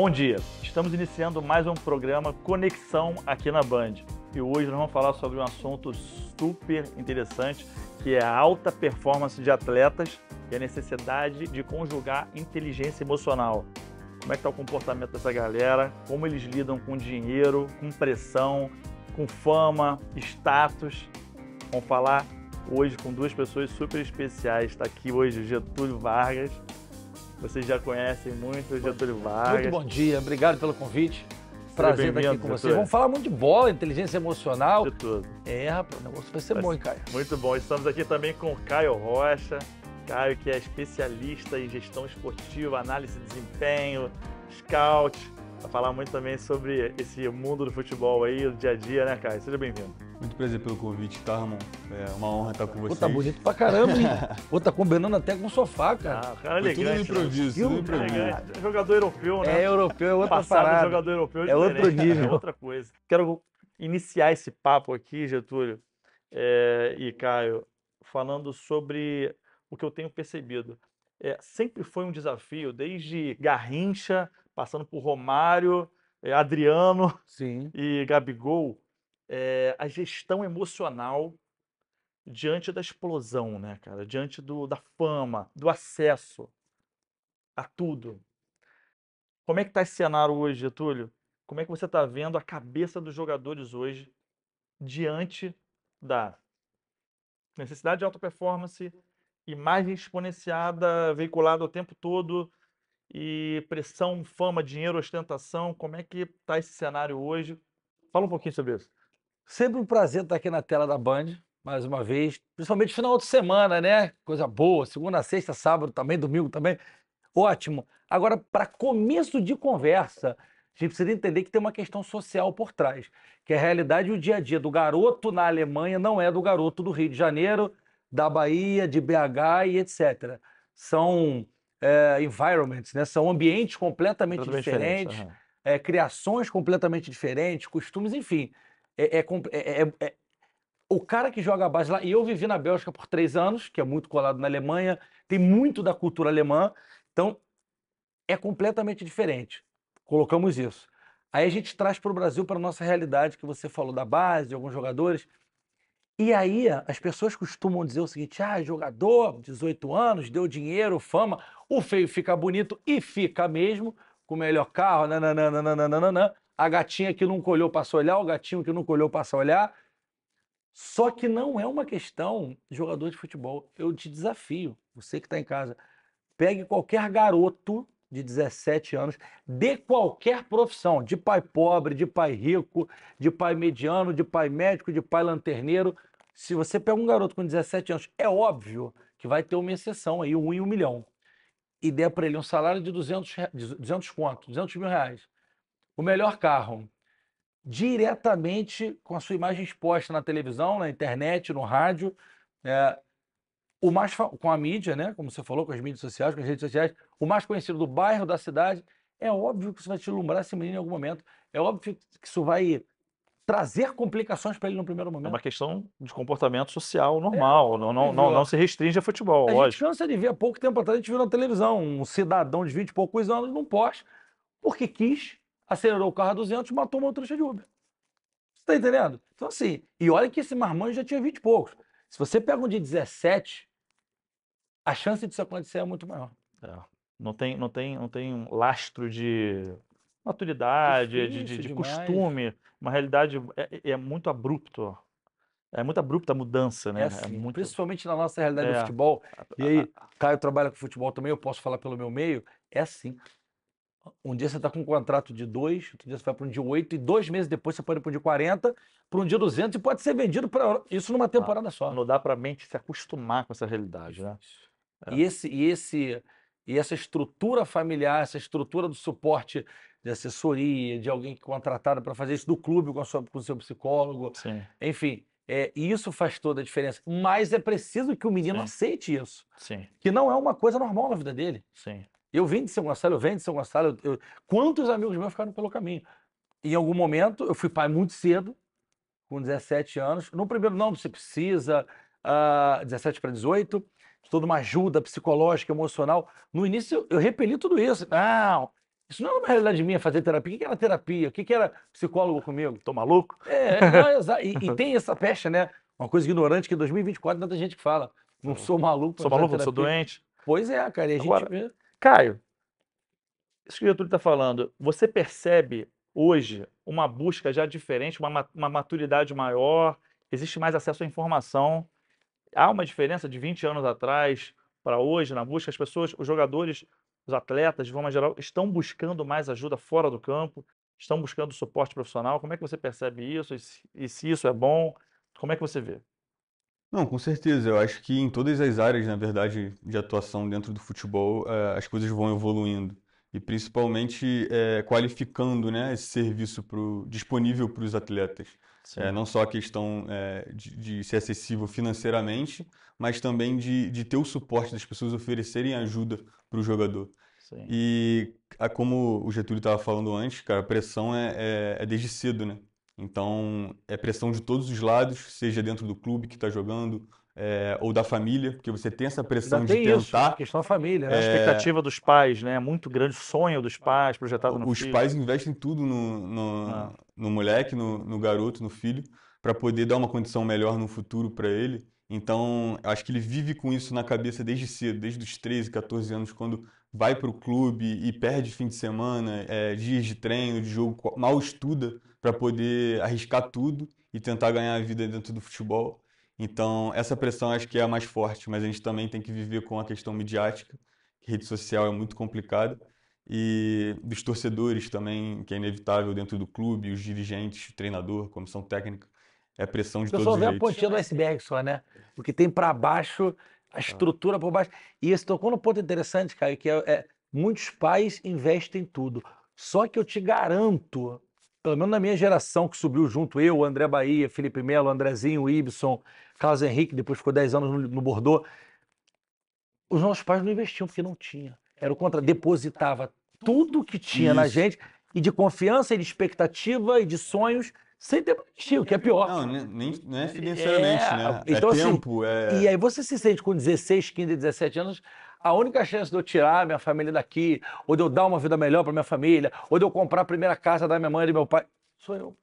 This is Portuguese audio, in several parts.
Bom dia, estamos iniciando mais um programa Conexão aqui na Band. E hoje nós vamos falar sobre um assunto super interessante, que é a alta performance de atletas e a necessidade de conjugar inteligência emocional. Como é que está o comportamento dessa galera, como eles lidam com dinheiro, com pressão, com fama, status. Vamos falar hoje com duas pessoas super especiais. Está aqui hoje o Getúlio Vargas. Vocês já conhecem muito o Getúlio Vargas. Muito bom dia, obrigado pelo convite. Prazer estar aqui com vocês. Getúlio. Vamos falar muito de bola, inteligência emocional. De tudo. Rapaz, o negócio vai ser bom, hein, Caio? Muito bom. Estamos aqui também com o Caio Rocha. Caio, que é especialista em gestão esportiva, análise de desempenho, scout. Vai falar muito também sobre esse mundo do futebol aí, o dia a dia, né, Caio? Seja bem-vindo. Muito prazer pelo convite, tá, Ramon? É uma honra estar com vocês. Pô, tá bonito pra caramba, hein? Pô, tá combinando até com o sofá, cara. Ah, o cara é elegante. Tudo improviso, tudo improviso. É jogador europeu, né? É europeu, é outra Passado parada. jogador europeu É outro diferente, nível. É outra coisa. Quero iniciar esse papo aqui, Getúlio e Caio, falando sobre o que eu tenho percebido. Sempre foi um desafio, desde Garrincha, passando por Romário, Adriano Sim. e Gabigol, a gestão emocional diante da explosão, né, cara? Diante da fama, do acesso a tudo. Como é que está esse cenário hoje, Getúlio? Como é que você está vendo a cabeça dos jogadores hoje diante da necessidade de alta performance, imagem exponenciada, veiculada o tempo todo, e pressão, fama, dinheiro, ostentação? Como é que está esse cenário hoje? Fala um pouquinho sobre isso. Sempre um prazer estar aqui na tela da Band, mais uma vez. Principalmente final de semana, né? Coisa boa. Segunda, sexta, sábado também, domingo também. Ótimo. Agora, para começo de conversa, a gente precisa entender que tem uma questão social por trás, que a realidade e o dia a dia do garoto na Alemanha não é do garoto do Rio de Janeiro, da Bahia, de BH e etc. São environments, né? São ambientes completamente Totalmente diferentes, diferente, criações completamente diferentes, costumes, enfim. O cara que joga a base lá, e eu vivi na Bélgica por 3 anos, que é muito colado na Alemanha, tem muito da cultura alemã, então é completamente diferente. Colocamos isso. Aí a gente traz para o Brasil, para a nossa realidade, que você falou da base, de alguns jogadores. E aí as pessoas costumam dizer o seguinte: jogador, 18 anos, deu dinheiro, fama, o feio fica bonito e fica mesmo, com o melhor carro, nananana, a gatinha que nunca olhou passa a olhar, o gatinho que nunca olhou passa a olhar. Só que não é uma questão de jogador de futebol. Eu te desafio, você que está em casa, pegue qualquer garoto de 17 anos, de qualquer profissão, de pai pobre, de pai rico, de pai mediano, de pai médico, de pai lanterneiro. Se você pega um garoto com 17 anos, é óbvio que vai ter uma exceção aí, 1 em 1 milhão, e der para ele um salário de 200 conto, 200 mil reais, o melhor carro, diretamente com a sua imagem exposta na televisão, na internet, no rádio, com a mídia, né? Como você falou, com as mídias sociais, com as redes sociais, o mais conhecido do bairro, da cidade. É óbvio que isso vai deslumbrar esse menino em algum momento. É óbvio que isso vai trazer complicações para ele no primeiro É momento. uma questão de comportamento social normal, não se restringe a futebol, A gente lógico. cansa de ver, há pouco tempo atrás, a gente viu na televisão um cidadão de 20 e poucos anos num Porsche, porque quis, acelerou o carro a 200 e matou uma motorista de Uber. Você tá entendendo? Então assim, e olha que esse marmanjo já tinha 20 e poucos. Se você pega um de 17, a chance disso acontecer é muito maior. Não tem um lastro de maturidade, Difícil de demais. costume. Uma realidade é muito abrupto. É muito abrupta a mudança, né? É assim, principalmente na nossa realidade do É. futebol. E aí, Caio trabalha com futebol também, eu posso falar pelo meu meio. É assim. Um dia você está com um contrato de 2, outro dia você vai para um de 8, e 2 meses depois você pode ir para um de 40, para um de 200, e pode ser vendido para isso numa temporada só. Não dá para a mente se acostumar com essa realidade, né? E essa estrutura familiar, essa estrutura do suporte de assessoria, de alguém contratado para fazer isso do clube com o seu psicólogo, Sim. enfim, isso faz toda a diferença. Mas é preciso que o menino aceite isso, Sim. que não é uma coisa normal na vida dele. Sim. Eu vim de São Gonçalo, eu venho de São Gonçalo, quantos amigos meus ficaram pelo caminho? Em algum momento, eu fui pai muito cedo, com 17 anos. No primeiro, não, você precisa, 17 para 18, toda uma ajuda psicológica, emocional. No início, eu repeli tudo isso. Não, Isso não é uma realidade minha fazer terapia. O que era terapia? O que era psicólogo comigo? Tô maluco? Não, e tem essa pecha, né? Uma coisa ignorante que em 2024 tanta gente que fala. Não sou maluco pra Sou fazer maluco, não sou terapia. doente. Pois é, cara, e a gente Agora, vê. Caio, isso que o Getúlio está falando, você percebe hoje uma busca já diferente, uma maturidade maior, existe mais acesso à informação? Há uma diferença de 20 anos atrás para hoje na busca? As pessoas, os jogadores, os atletas, de forma geral, estão buscando mais ajuda fora do campo? Estão buscando suporte profissional? Como é que você percebe isso? E se isso é bom? Como é que você vê? Não, com certeza. Eu acho que em todas as áreas, na verdade, de atuação dentro do futebol, as coisas vão evoluindo. E principalmente qualificando, né, esse serviço disponível para os atletas. Sim, Não só a questão de ser acessível financeiramente, mas também de ter o suporte das pessoas oferecerem ajuda para o jogador. sim. E como o Getúlio estava falando antes, cara, a pressão é desde cedo, né? Então, é pressão de todos os lados, seja dentro do clube que está jogando, ou da família, porque você tem essa Ainda pressão de tem isso, a tentar. questão da família, A né? expectativa dos pais, né? É muito grande, o sonho dos pais projetado no Os filho. pais investem tudo Ah, no moleque, no garoto, no filho, para poder dar uma condição melhor no futuro para ele. Então, eu acho que ele vive com isso na cabeça desde cedo, desde os 13, 14 anos, quando vai para o clube e perde fim de semana, dias de treino, de jogo, mal estuda para poder arriscar tudo e tentar ganhar a vida dentro do futebol. Então, essa pressão acho que é a mais forte, mas a gente também tem que viver com a questão midiática, que rede social é muito complicada, e dos torcedores também, que é inevitável dentro do clube, os dirigentes, o treinador, comissão técnica, é pressão O de todos pessoal os vê a jeitos. pontinha do iceberg só, né? Porque tem para baixo, a estrutura por baixo. E esse tocou num ponto interessante, cara, que muitos pais investem em tudo. Só que eu te garanto, pelo menos na minha geração que subiu junto, eu, André Bahia, Felipe Melo, Andrezinho, Ibson, Carlos Henrique, depois ficou 10 anos no Bordeaux, os nossos pais não investiam porque não tinha. Era o contra, depositava tudo que tinha na Isso. gente, e de confiança, e de expectativa, e de sonhos, sem ter investir, o que é pior. Não, não é financeiramente, né? É Então assim, tempo, e aí você se sente com 16, 15, 17 anos, a única chance de eu tirar minha família daqui, ou de eu dar uma vida melhor para minha família, ou de eu comprar a primeira casa da minha mãe e do meu pai, sou eu.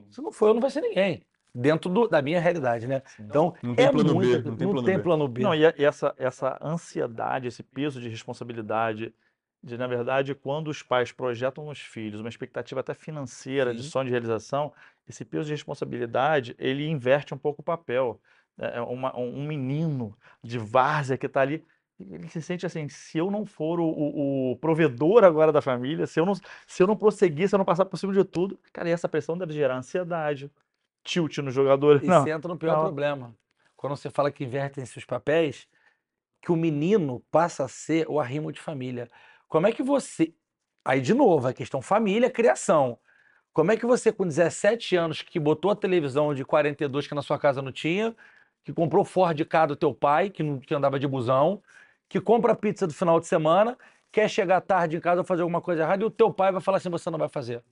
Se não for eu, não vai ser ninguém. Dentro da minha realidade, né? sim. Então, Não tem é plano muita. B, não tem Não plano tem B. plano B. Não, e essa ansiedade, esse peso de responsabilidade, na verdade, quando os pais projetam nos filhos uma expectativa até financeira, de Sim. sonho de realização, esse peso de responsabilidade, ele inverte um pouco o papel. Um menino de várzea que está ali, ele se sente assim, se eu não for o provedor agora da família, se eu não prosseguir, se eu não passar por cima de tudo, cara, e essa pressão deve gerar ansiedade, tilt nos jogadores. E Não, você entra no pior não, problema. Quando você fala que invertem esses papéis, que o menino passa a ser o arrimo de família. Como é que você. Aí, de novo, a questão família, criação. Como é que você, com 17 anos, que botou a televisão de 42 que na sua casa não tinha, que comprou Ford Ka do teu pai, que andava de busão, que compra pizza do final de semana, quer chegar tarde em casa ou fazer alguma coisa errada, e o teu pai vai falar assim: você não vai fazer.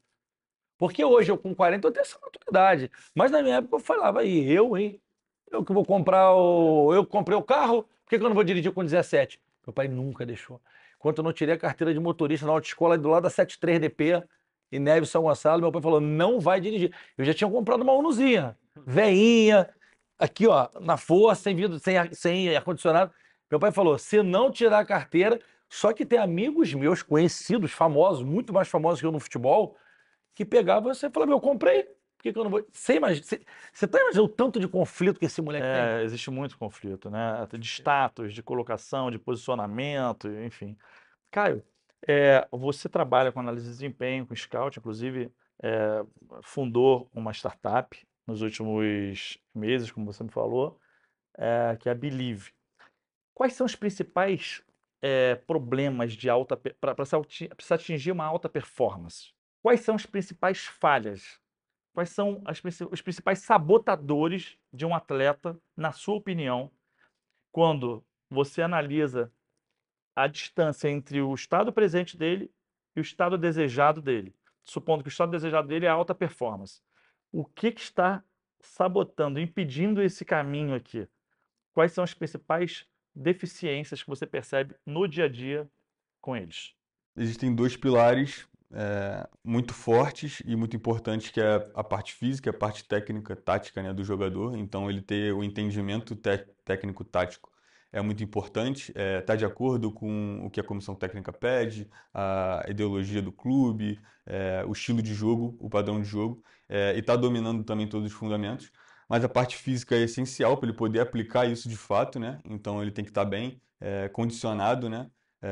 Porque hoje eu com 40 eu tenho essa maturidade. Mas na minha época eu falava, aí, eu, hein? Eu que vou comprar o. Eu que comprei o carro, por que que eu não vou dirigir com 17? Meu pai nunca deixou. Enquanto eu não tirei a carteira de motorista na autoescola do lado da 73DP, em Neves São Gonçalo, meu pai falou: não vai dirigir. Eu já tinha comprado uma Unuzinha, veinha, aqui ó, na força, sem vidro, sem ar-condicionado. Meu pai falou: se não tirar a carteira, só que tem amigos meus, conhecidos, famosos, muito mais famosos que eu no futebol, que pegava você e falava: eu comprei, por que que eu não vou? Você imagina, você tá imaginando o tanto de conflito que esse moleque tem? existe muito conflito, né? Até de status, de colocação, de posicionamento, enfim. Caio, você trabalha com análise de desempenho, com scout, inclusive é, fundou uma startup nos últimos meses, como você me falou, que é a Believe. Quais são os principais problemas de para se atingir uma alta performance? Quais são as principais falhas? Quais são os principais sabotadores de um atleta, na sua opinião, quando você analisa a distância entre o estado presente dele e o estado desejado dele? Supondo que o estado desejado dele é a alta performance. O que está sabotando, impedindo esse caminho aqui? Quais são as principais deficiências que você percebe no dia a dia com eles? existem dois pilares muito fortes e muito importantes, que é a parte física, a parte técnica, tática, né, do jogador. Então, ele ter o entendimento técnico-tático é muito importante, tá de acordo com o que a comissão técnica pede, a ideologia do clube, o estilo de jogo, o padrão de jogo, e tá dominando também todos os fundamentos. Mas a parte física é essencial para ele poder aplicar isso de fato, né? Então ele tem que estar bem condicionado, né?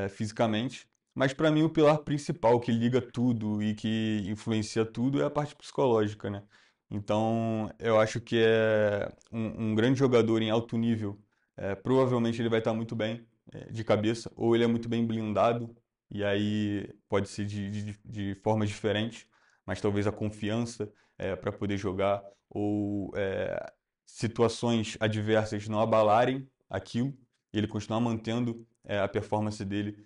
Fisicamente. Mas para mim o pilar principal que liga tudo e que influencia tudo é a parte psicológica, né? Então eu acho que é um grande jogador em alto nível. Provavelmente ele vai estar muito bem de cabeça, ou ele é muito bem blindado, e aí pode ser de formas diferentes, mas talvez a confiança para poder jogar, ou situações adversas não abalarem aquilo, e ele continuar mantendo a performance dele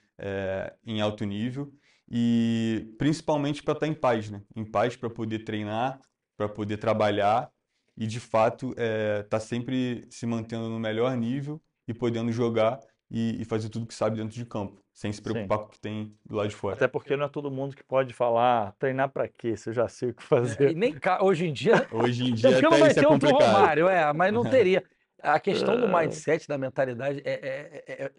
em alto nível, e principalmente para estar em paz, né? Em paz para poder treinar, para poder trabalhar e de fato tá sempre se mantendo no melhor nível e podendo jogar e fazer tudo que sabe dentro de campo, sem se Sim. preocupar com o que tem do lado de fora. Até porque não é todo mundo que pode falar, treinar pra quê? Se eu já sei o que fazer. E nem hoje em dia. Hoje em Até dia porque não até vai isso é ter outro complicado. Romário, mas não teria. A questão do mindset, da mentalidade,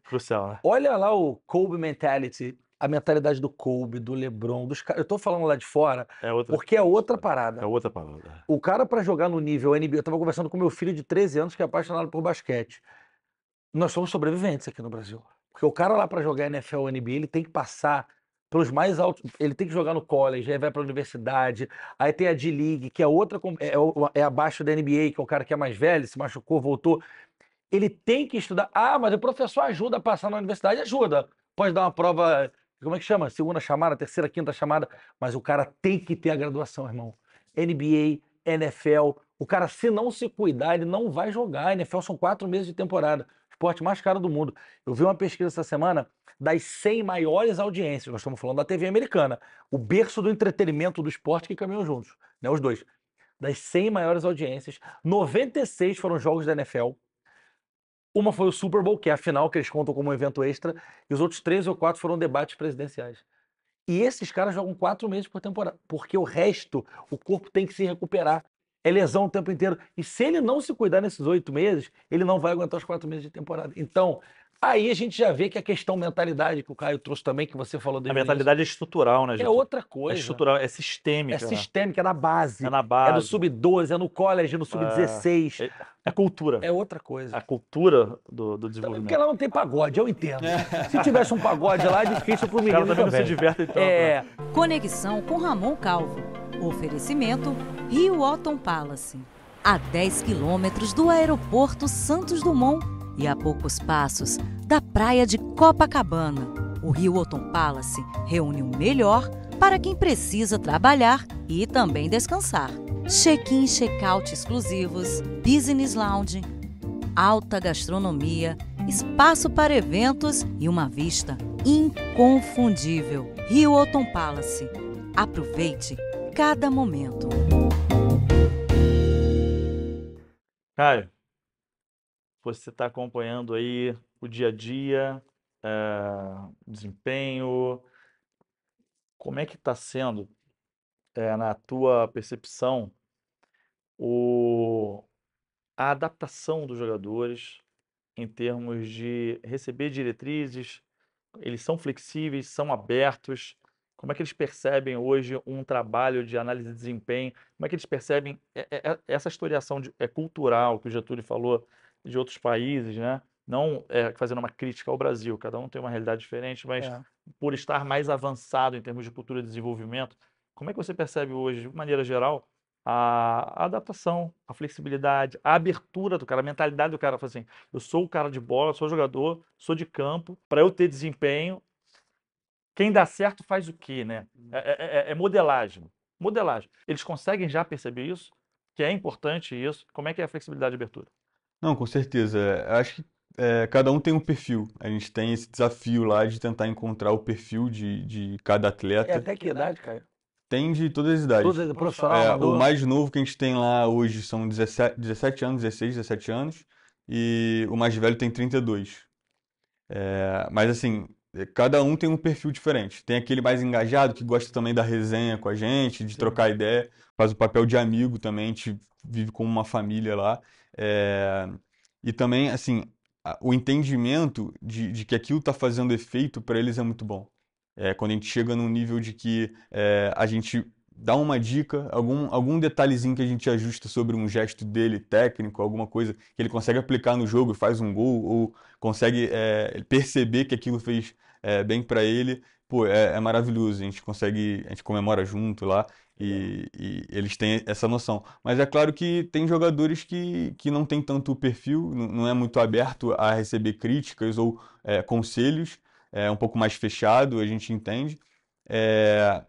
Crucial, né? olha lá o Kobe mentality, a mentalidade do Kobe, do LeBron, dos caras. Eu tô falando lá de fora, É outra, porque é outra é parada. outra palavra. O cara, pra jogar no nível NBA, eu tava conversando com meu filho de 13 anos, que é apaixonado por basquete. Nós somos sobreviventes aqui no Brasil. Porque o cara lá pra jogar NFL ou NBA, ele tem que passar pelos mais altos. Ele tem que jogar no college, aí vai pra universidade, aí tem a D-League, que é outra. É abaixo da NBA, que é o cara que é mais velho, se machucou, voltou. Ele tem que estudar. Ah, mas o professor ajuda a passar na universidade? Ajuda. Pode dar uma prova, como é que chama? Segunda chamada, terceira, quinta chamada. Mas o cara tem que ter a graduação, irmão. NBA, NFL. O cara, se não se cuidar, ele não vai jogar. NFL são 4 meses de temporada. Esporte mais caro do mundo. Eu vi uma pesquisa essa semana das 100 maiores audiências. Nós estamos falando da TV americana. O berço do entretenimento do esporte que caminham juntos. Né, os dois. Das 100 maiores audiências, 96 foram jogos da NFL. Uma foi o Super Bowl, que é a final, que eles contam como um evento extra, e os outros 3 ou 4 foram debates presidenciais. E esses caras jogam 4 meses por temporada, porque o resto, o corpo tem que se recuperar. É lesão o tempo inteiro. E se ele não se cuidar nesses 8 meses, ele não vai aguentar os 4 meses de temporada. Então, aí a gente já vê que a questão mentalidade, que o Caio trouxe também, que você falou A desde o início, mentalidade é estrutural, né, é Getúlio? outra É coisa. estrutural, é É sistêmica, né? sistêmica, é na base. É na É no base. sub-12, é no college, é no sub-16. É cultura. É outra coisa. A cultura do Também porque desenvolvimento. ela não tem pagode, eu entendo. Se tivesse um pagode lá, é difícil pro Os menino caras também não se também. divertem tanto, É, né? Conexão com Ramon Calvo. Oferecimento Rio Otton Palace. A 10 quilômetros do aeroporto Santos Dumont e a poucos passos da praia de Copacabana. O Rio Otton Palace reúne o melhor para quem precisa trabalhar e também descansar. Check-in e check-out exclusivos, business lounge, alta gastronomia, espaço para eventos e uma vista inconfundível. Rio Otton Palace. Aproveite cada momento. Caio, você está acompanhando aí o dia a dia, desempenho. Como é que está sendo, na tua percepção, a adaptação dos jogadores em termos de receber diretrizes? Eles são flexíveis, são abertos? Como é que eles percebem hoje um trabalho de análise de desempenho? Como é que eles percebem essa historiação cultural que o Getúlio falou de outros países, né? Não fazendo uma crítica ao Brasil, cada um tem uma realidade diferente, mas por estar mais avançado em termos de cultura de desenvolvimento, como é que você percebe hoje, de maneira geral, a adaptação, a flexibilidade, a abertura do cara, a mentalidade do cara? Fala assim, eu sou o cara de bola, sou jogador, sou de campo, para eu ter desempenho, quem dá certo faz o quê, né? É modelagem. Modelagem. Eles conseguem já perceber isso? Que é importante isso? Como é que é a flexibilidade de abertura? Não, com certeza. Acho que cada um tem um perfil. A gente tem esse desafio lá de tentar encontrar o perfil de cada é atleta. até que idade, Caio? Tem de todas as idades. Todas, profissional, O amador. mais novo que a gente tem lá hoje são 17 anos, 16, 17 anos. E o mais velho tem 32. Mas assim, cada um tem um perfil diferente. Tem aquele mais engajado que gosta também da resenha com a gente, de trocar ideia, faz o papel de amigo também, a gente vive como uma família lá. É, E também, assim, o entendimento de que aquilo está fazendo efeito para eles é muito bom. Quando a gente chega num nível de que a gente dá uma dica, algum detalhezinho que a gente ajusta sobre um gesto dele técnico, alguma coisa que ele consegue aplicar no jogo e faz um gol, ou consegue perceber que aquilo fez bem para ele, pô, é maravilhoso. A gente comemora junto lá e eles têm essa noção. Mas é claro que tem jogadores que não têm tanto perfil, não é muito aberto a receber críticas ou conselhos, é um pouco mais fechado, a gente entende.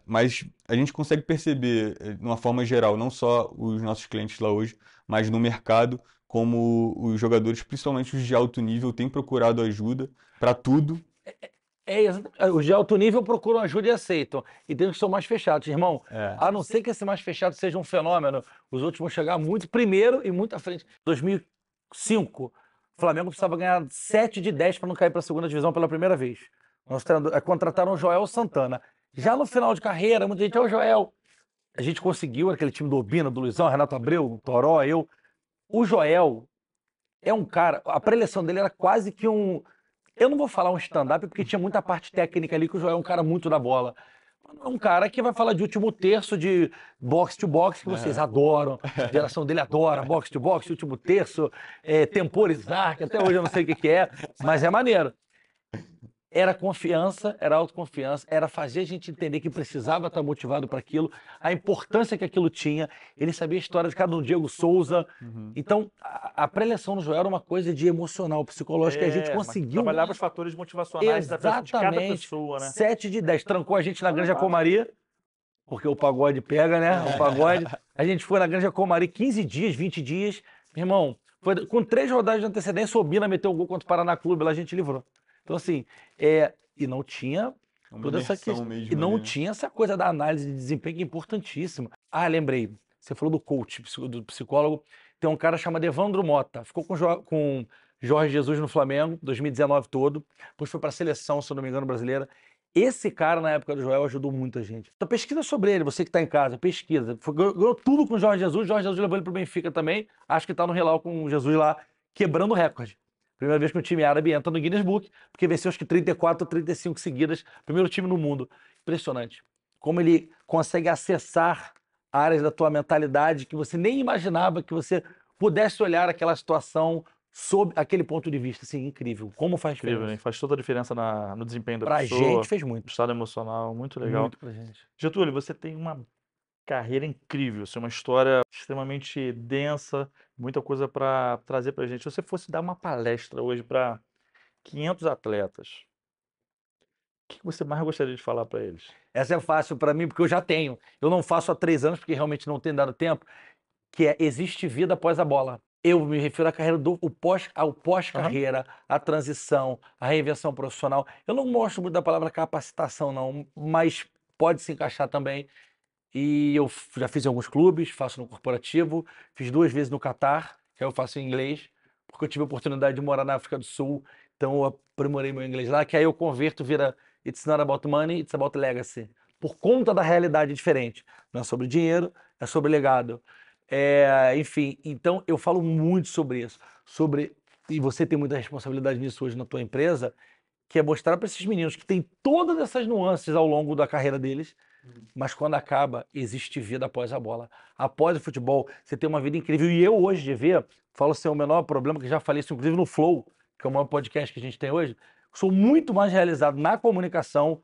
Mas a gente consegue perceber, de uma forma geral, não só os nossos clientes lá hoje, mas no mercado, como os jogadores, principalmente os de alto nível, têm procurado ajuda para tudo. Os de alto nível procuram ajuda e aceitam. E tem os que são mais fechados, irmão. A não ser que esse mais fechado seja um fenômeno, os outros vão chegar muito primeiro e muito à frente. 2005, o Flamengo precisava ganhar 7 de 10 para não cair para a segunda divisão pela primeira vez. Nós contrataram o Joel Santana. Já no final de carreira, muita gente, o Joel. A gente conseguiu, aquele time do Obina, do Luizão, Renato Abreu, o Toró, eu. O Joel é um cara, a preleção dele era quase que um. Eu não vou falar um stand-up porque tinha muita parte técnica ali, que o Joel é um cara muito da bola. É um cara que vai falar de último terço, de box to box, que vocês adoram. A geração dele adora box to box, último terço, temporizar, que até hoje eu não sei o que é, mas é maneiro. Era confiança, era autoconfiança, era fazer a gente entender que precisava estar motivado para aquilo, a importância que aquilo tinha. Ele sabia a história de cada um, Diego Souza. Então, a preleção no Joel era uma coisa de emocional, psicológico, que a gente Mas conseguiu. trabalhava os fatores motivacionais de cada Exatamente. pessoa, né? 7 de 10. Trancou a gente na Granja Comari, porque o pagode pega, né? O pagode. A gente foi na Granja Comari 15 dias, 20 dias. Meu irmão, com 3 rodadas de antecedência, o Bina meteu um gol contra o Paraná Clube, lá a gente livrou. Então, assim, e não tinha toda essa questão. E não tinha essa coisa da análise de desempenho que é importantíssima. Ah, lembrei. Você falou do coach, do psicólogo. Tem um cara chamado Evandro Mota. Ficou com Jorge Jesus no Flamengo, 2019 todo. Depois foi para a seleção, se eu não me engano, brasileira. Esse cara, na época do Joel, ajudou muita gente. Então pesquisa sobre ele, você que está em casa, pesquisa. Ganhou tudo com o Jorge Jesus levou ele para o Benfica também. Acho que está no Hilal com o Jesus lá, quebrando o recorde. Primeira vez que um time árabe entra no Guinness Book, porque venceu acho que 34 ou 35 seguidas. Primeiro time no mundo. Impressionante. Como ele consegue acessar áreas da tua mentalidade que você nem imaginava que você pudesse olhar aquela situação sob aquele ponto de vista. Assim, incrível. Como faz Incrível, diferença. né? Faz toda a diferença no desempenho da Pra pessoa, gente fez no muito. estado emocional, muito legal. Muito pra gente. Getúlio, você tem uma carreira incrível, assim, uma história extremamente densa, muita coisa para trazer pra gente. Se você fosse dar uma palestra hoje para 500 atletas, o que você mais gostaria de falar para eles? Essa é fácil pra mim, porque eu já tenho. Eu não faço há 3 anos, porque realmente não tem dado tempo, que existe vida após a bola. Eu me refiro à carreira ao pós-carreira, à transição, à reinvenção profissional. Eu não gosto muito da palavra capacitação, não, mas pode se encaixar também. E eu já fiz em alguns clubes, faço no corporativo, fiz 2 vezes no Catar, que eu faço em inglês, porque eu tive a oportunidade de morar na África do Sul, então eu aprimorei meu inglês lá, que aí eu converto, vira It's not about money, it's about legacy. Por conta da realidade diferente. Não é sobre dinheiro, é sobre legado. Enfim, então eu falo muito sobre isso. E você tem muita responsabilidade nisso hoje na tua empresa, que é mostrar para esses meninos que tem todas essas nuances ao longo da carreira deles, mas quando acaba, existe vida após a bola. Após o futebol, você tem uma vida incrível. E eu hoje de ver, falo assim, o menor problema, que já falei isso inclusive no Flow, que é o maior podcast que a gente tem hoje, sou muito mais realizado na comunicação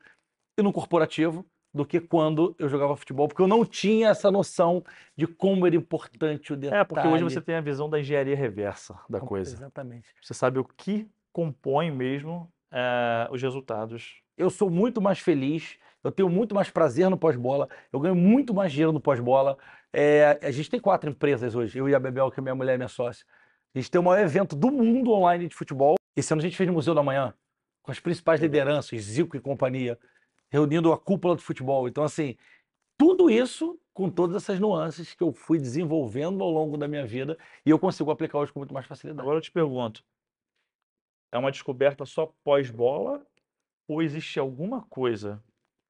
e no corporativo do que quando eu jogava futebol, porque eu não tinha essa noção de como era importante o detalhe. Porque hoje você tem a visão da engenharia reversa da coisa. Exatamente. Você sabe o que compõe mesmo os resultados. Eu sou muito mais feliz, eu tenho muito mais prazer no pós-bola, eu ganho muito mais dinheiro no pós-bola. A gente tem 4 empresas hoje, eu e a Bebel, que é minha mulher e minha sócia. A gente tem o maior evento do mundo online de futebol. Esse ano a gente fez no Museu da Manhã, com as principais lideranças, Zico e companhia, reunindo a cúpula do futebol. Então, assim, tudo isso com todas essas nuances que eu fui desenvolvendo ao longo da minha vida e eu consigo aplicar hoje com muito mais facilidade. Agora eu te pergunto, é uma descoberta só pós-bola ou existe alguma coisa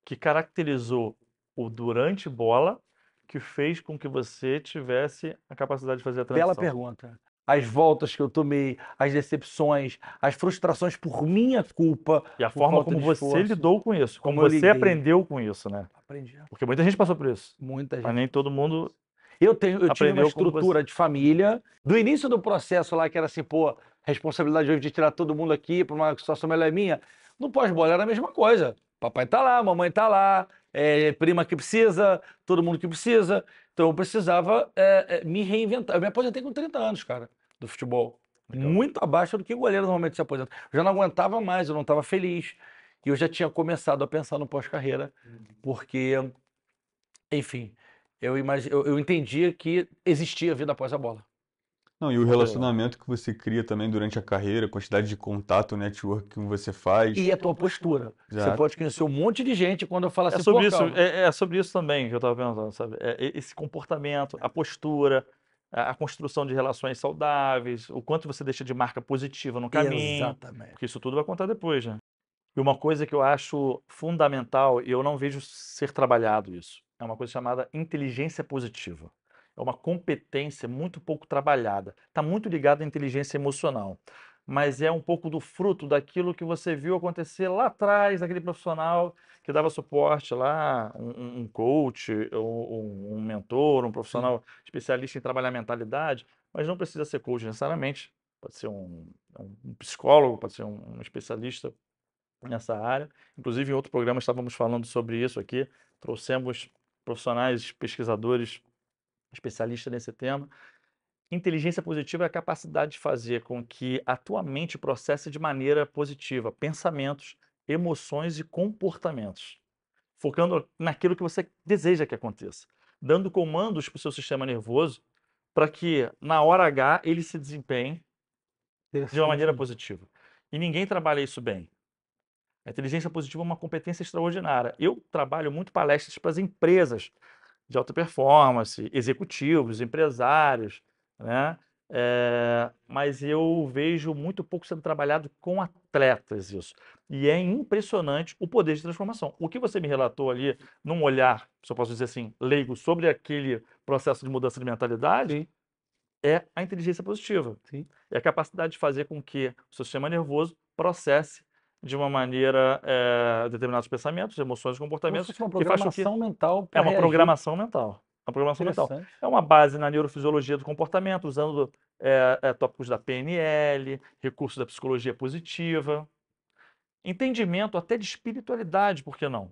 que caracterizou o durante bola que fez com que você tivesse a capacidade de fazer a Bela transição? pergunta. As voltas que eu tomei, as decepções, as frustrações por minha culpa, E a por forma falta como de você esforço, lidou com isso, como como eu você lidei. aprendeu com isso, né? Aprendi. Porque muita gente passou por isso, Muita mas gente. nem todo mundo Eu tive uma aprendeu como estrutura de família, do início do processo lá, que era assim, pô, responsabilidade hoje de tirar todo mundo aqui para uma situação melhor minha. No pós-bola era a mesma coisa. Papai tá lá, mamãe tá lá, prima que precisa, todo mundo que precisa. Então eu precisava me reinventar. Eu me aposentei com 30 anos, cara, do futebol. Legal. Muito abaixo do que o goleiro normalmente se aposenta. Eu já não aguentava mais, eu não estava feliz. E eu já tinha começado a pensar no pós-carreira, porque, enfim, eu entendia que existia vida após a bola. Não, e o Muito legal. relacionamento que você cria também durante a carreira, a quantidade de contato, network que você faz. E a tua postura. Você Exato. pode conhecer um monte de gente quando eu falo É assim, sobre pô, isso, calma. é sobre isso também que eu estava pensando, sabe? Esse comportamento, a postura, a construção de relações saudáveis, o quanto você deixa de marca positiva no caminho, Exatamente. porque isso tudo vai contar depois, né? E uma coisa que eu acho fundamental, e eu não vejo ser trabalhado isso, é uma coisa chamada inteligência positiva. É uma competência muito pouco trabalhada. Está muito ligada à inteligência emocional, mas é um pouco do fruto daquilo que você viu acontecer lá atrás, daquele profissional que dava suporte lá, um coach, ou um mentor, um profissional especialista em trabalhar mentalidade, mas não precisa ser coach necessariamente. Pode ser um psicólogo, pode ser um especialista nessa área. Inclusive, em outro programa estávamos falando sobre isso aqui. Trouxemos profissionais, pesquisadores, especialistas nesse tema. Inteligência positiva é a capacidade de fazer com que a tua mente processe de maneira positiva pensamentos, emoções e comportamentos, focando naquilo que você deseja que aconteça, dando comandos para o seu sistema nervoso para que, na hora H, ele se desempenhe de uma maneira positiva. E ninguém trabalha isso bem. A inteligência positiva é uma competência extraordinária. Eu trabalho muito palestras para as empresas de alta performance, executivos, empresários, né? Mas eu vejo muito pouco sendo trabalhado com atletas isso. E é impressionante o poder de transformação. O que você me relatou ali, num olhar, se eu posso dizer assim, leigo, sobre aquele processo de mudança de mentalidade, Sim. é a inteligência positiva. Sim. É a capacidade de fazer com que o seu sistema nervoso processe de uma maneira determinados pensamentos, emoções e Como se comportamentos fosse uma que faz com que programação mental é para uma reagir. programação mental. Uma programação mental. Interessante. É uma base na neurofisiologia do comportamento, usando tópicos da PNL, recursos da psicologia positiva, entendimento até de espiritualidade, por que não?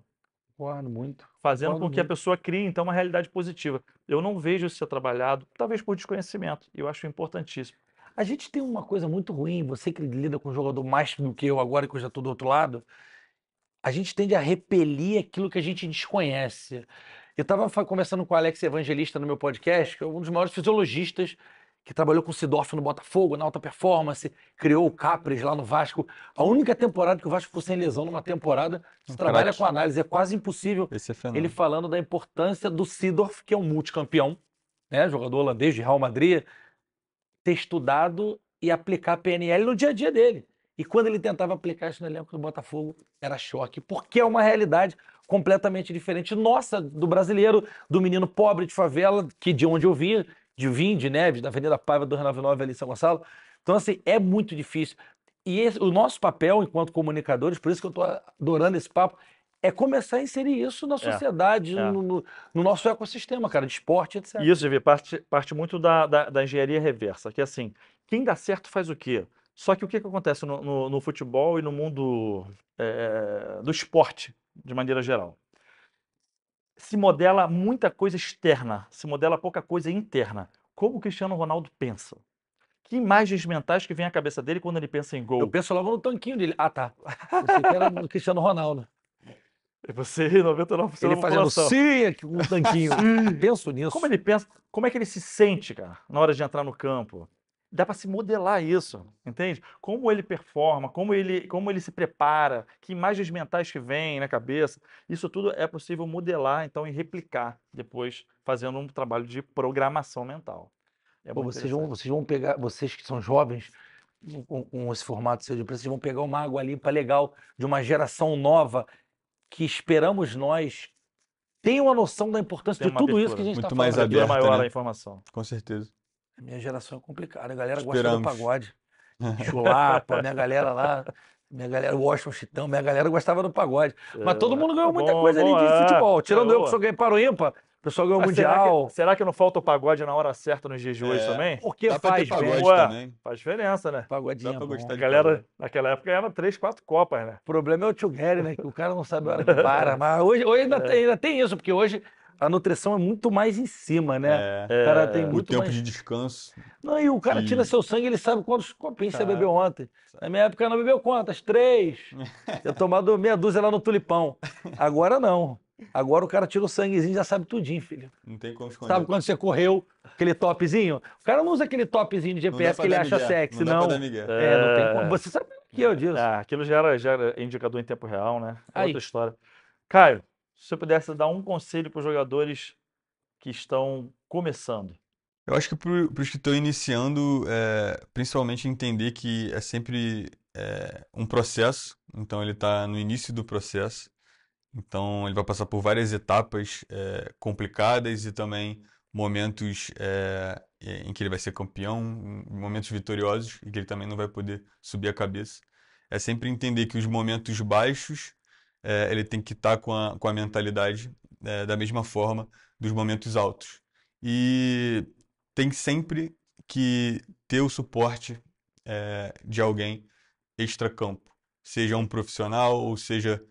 Concordo muito. Fazendo Concordo com que a muito. pessoa crie, então, uma realidade positiva. Eu não vejo isso ser trabalhado, talvez por desconhecimento, e eu acho importantíssimo. A gente tem uma coisa muito ruim, você que lida com jogador mais do que eu agora, que eu já estou do outro lado, a gente tende a repelir aquilo que a gente desconhece. Eu estava conversando com o Alex Evangelista no meu podcast, que é um dos maiores fisiologistas, que trabalhou com o Sidorf no Botafogo, na alta performance, criou o Capres lá no Vasco. A única temporada que o Vasco ficou sem lesão numa temporada, se trabalha craque. com análise, é quase impossível. Esse é Ele fenômeno. falando da importância do Sidorf, que é um multicampeão, né, jogador holandês de Real Madrid, ter estudado e aplicar a PNL no dia a dia dele. E quando ele tentava aplicar isso no elenco do Botafogo, era choque, porque é uma realidade completamente diferente nossa, do brasileiro, do menino pobre de favela, que de onde eu vim, de Neves, da Avenida Paiva 299 ali em São Gonçalo. Então, assim, é muito difícil. E o nosso papel enquanto comunicadores, por isso que eu estou adorando esse papo, é começar a inserir isso na sociedade, no nosso ecossistema, cara, de esporte, etc. E isso, Javi, parte muito da engenharia reversa, que é assim, quem dá certo faz o quê? Só que o que acontece no futebol e no mundo do esporte, de maneira geral? Se modela muita coisa externa, se modela pouca coisa interna. Como o Cristiano Ronaldo pensa? Que imagens mentais que vem à cabeça dele quando ele pensa em Eu gol? penso logo no tanquinho dele. Ah, tá. Pensei que era do Cristiano Ronaldo. Você, 99% Ele da fazendo população. sim aqui com o tanquinho. Penso nisso. Como ele pensa, como é que ele se sente, cara, na hora de entrar no campo? Dá para se modelar isso, entende? Como ele performa, como ele se prepara, que imagens mentais que vêm na cabeça. Isso tudo é possível modelar, então, e replicar depois, fazendo um trabalho de programação mental. É Pô, muito vocês interessante. vão pegar, vocês que são jovens, com esse formato seu de imprensa, vocês vão pegar uma água limpa legal de uma geração nova que esperamos nós tenham a noção da importância Tem de uma tudo isso que a abertura. gente está Muito mais falando aqui. É aberta, maior né? a informação. Com certeza. A minha geração é complicada, a galera gosta do Esperamos. pagode. Chulapa, minha galera lá, minha galera, Washington Chitão, minha galera gostava do pagode. Mas todo mundo ganhou muita coisa ali de futebol. Tirando eu que sou ganhei para o ímpar, o pessoal ganhou o Mas Mundial. será que não falta o pagode na hora certa nos dias de hoje É. também? Porque Dá pra ter faz bem. pagode Ué, também. faz diferença, né? Pagodinho Dá é pra bom. gostar A de galera, naquela época, ganhava 3, 4 copas, né? O problema é o tio Gary, né? Que o cara não sabe a hora que para. Mas hoje ainda tem isso, porque hoje a nutrição é muito mais em cima, né? É, O cara tem o muito tempo mais... de descanso. Não, e o cara E- tira seu sangue, ele sabe quantos copinhos você Sabe. bebeu ontem. Na minha época não bebeu quantas? 3. Eu tomado meia dúzia lá no Tulipão. Agora não. Agora o cara tira o sanguezinho e já sabe tudinho, filho. Não tem como esconder. Sabe quando você correu, aquele topzinho? O cara não usa aquele topzinho de Não dá GPS pra que ele dar acha migué, sexy, não. Dá não. pra dar migué. Não tem como. Você sabe que eu disso. Aquilo já era indicador em tempo real, né? Aí. Outra história. Caio, se você pudesse dar um conselho para os jogadores que estão começando. Eu acho que para os que estão iniciando, principalmente entender que é sempre um processo. Então ele está no início do processo. Então ele vai passar por várias etapas complicadas e também momentos em que ele vai ser campeão, momentos vitoriosos e que ele também não vai poder subir a cabeça. É sempre entender que os momentos baixos ele tem que estar com a mentalidade da mesma forma dos momentos altos. E tem sempre que ter o suporte de alguém extracampo, seja um profissional ou seja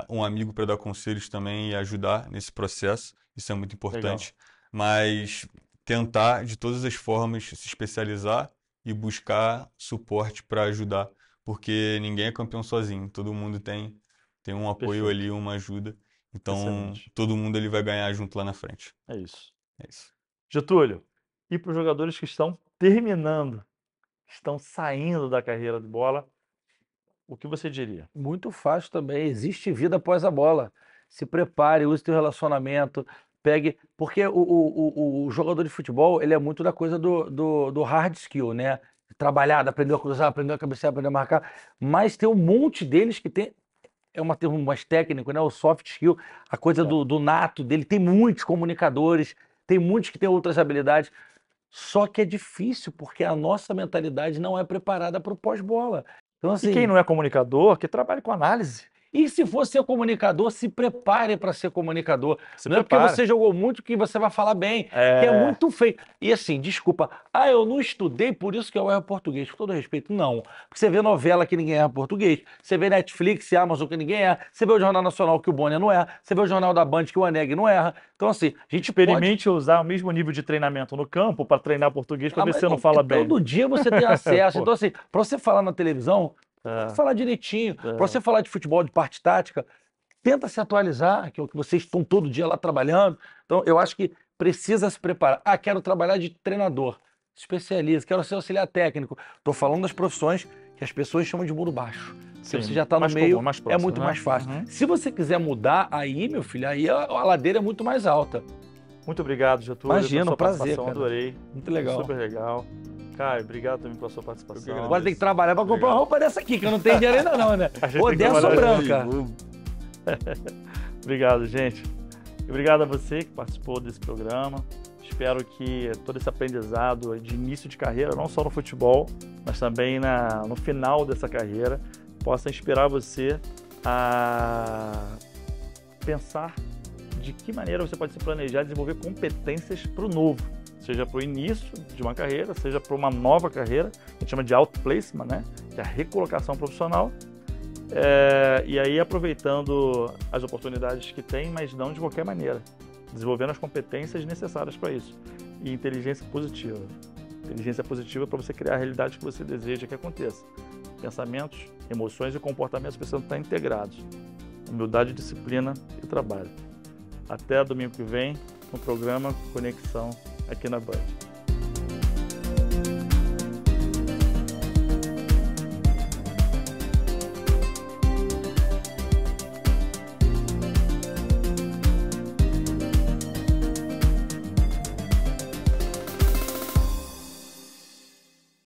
um amigo para dar conselhos também e ajudar nesse processo. Isso é muito importante. Mas tentar de todas as formas se especializar e buscar suporte para ajudar, porque ninguém é campeão sozinho. Todo mundo tem um apoio Perfeito. ali, uma ajuda. Então Excelente. todo mundo ele vai ganhar junto lá na frente. É isso. É isso. Getúlio, e para os jogadores que estão terminando, que estão saindo da carreira de bola, o que você diria? Muito fácil também. Existe vida após a bola. Se prepare, use teu relacionamento, pegue. Porque o jogador de futebol, ele é muito da coisa do hard skill, né? Trabalhar, aprender a cruzar, aprender a cabecear, aprender a marcar. Mas tem um monte deles que tem. É um termo mais técnico, né? O soft skill, a coisa do nato dele. Tem muitos comunicadores, tem muitos que têm outras habilidades. Só que é difícil, porque a nossa mentalidade não é preparada para o pós-bola. Então, assim, E quem não é comunicador, que trabalhe com análise. e se for ser comunicador, se prepare para ser comunicador. Se Não é porque prepare. você jogou muito que você vai falar bem, que é muito feio. E assim, desculpa, eu não estudei, por isso que eu erro português. Com todo respeito, não. Porque você vê novela que ninguém erra português, você vê Netflix e Amazon que ninguém erra, você vê o Jornal Nacional que o Bonner não erra, você vê o Jornal da Band que o Aneg não erra. Então assim, a gente pode... Experimente usar o mesmo nível de treinamento no campo para treinar português para ver mas se você não fala bem. Todo dia você tem acesso. Pô. Então assim, para você falar na televisão, falar direitinho. Para você falar de futebol, de parte tática, tenta se atualizar, que é o que vocês estão todo dia lá trabalhando. Então, eu acho que precisa se preparar. Quero trabalhar de treinador, especialista, quero ser auxiliar técnico. Estou falando das profissões que as pessoas chamam de muro baixo. Se Sim, você já está no mais meio, comum, mais é próximo, muito né? mais fácil. Uhum. Se você quiser mudar aí, meu filho, aí a ladeira é muito mais alta. Muito obrigado, Getúlio, Imagina, pela sua um prazer, participação, cara. adorei. Muito legal. Super legal. Caio, obrigado também pela sua participação. agradeço. Agora tem que trabalhar para comprar uma roupa dessa aqui, que eu não tenho dinheiro ainda não, né? A gente tem que Odesso trabalhar branca. Obrigado, gente. E obrigado a você que participou desse programa. Espero que todo esse aprendizado de início de carreira, não só no futebol, mas também no final dessa carreira, possa inspirar você a pensar de que maneira você pode se planejar e desenvolver competências para o novo, seja para o início de uma carreira, seja para uma nova carreira, a gente chama de outplacement, né? Que é a recolocação profissional. E aí aproveitando as oportunidades que tem, mas não de qualquer maneira, desenvolvendo as competências necessárias para isso. E inteligência positiva. Inteligência positiva para você criar a realidade que você deseja que aconteça. Pensamentos, emoções e comportamentos precisam estar integrados. Humildade, disciplina e trabalho. Até domingo que vem, no programa Conexão aqui na Band.